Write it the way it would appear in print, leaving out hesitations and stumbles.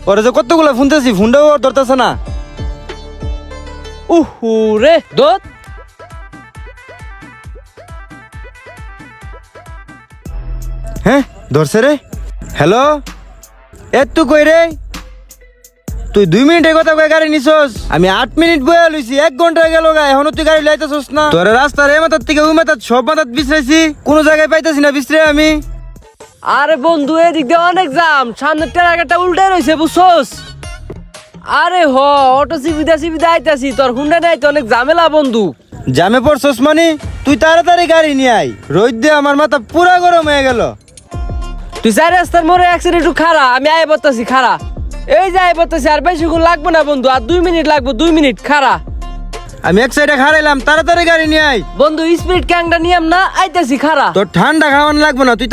ওরা যে কতগুলো ফোনতেছি, ফোনটাও আর ধরতেছে না। রে দোত হ্যাঁ ধরছে রে। হ্যালো, তুই কই রে? তুই 2 মিনিটের কথা কয়ে গাড়ি নিছস, আমি 8 মিনিট বয়ে লইছি, 1 ঘন্টা হয়ে গেল গা, এখনো তুই গাড়ি লাইতেছস না। তোর রাস্তার এ মাথার থেকে ওই মাথার সব মাথার বিছরাইছি, কোনো জায়গায় পাইতেছি না বিছরে আমি। আরে বন্ধু এদিক দিয়ে অনেক জাম, সামনের টেরাগাটা উল্টে রয়েছে বুঝছস। আরে অটো সিবিদা আইতাছি, তোর হুন্ডা নাই তো অনেক ঝামেলা বন্ধু। জামে পড়ছস মানে? তুই তাড়াতাড়ি গাড়ি নিয়ে আয়, রোদ দিয়ে আমার মাথা পুরা গরম হয়ে গেল। তুই চাই রাস্তার মোড়ে অ্যাক্সিডেন্ট একটু খাড়া, আমি আয় বলতেছি খাড়া। এই যে আয় বলতেছি, আর বেশিক্ষণ লাগবে না বন্ধু, আর 2 মিনিট লাগবে, 2 মিনিট খাড়া। আমি এক সাইডে খাড়াইলাম, তাড়াতাড়ি গাড়ি নিয়ে আয়। বন্ধু স্পিড ক্যাংটা নিয়াম না, আইতাছি খাড়া। তোর ঠান্ডা খাওয়ানো লাগবে না, তুই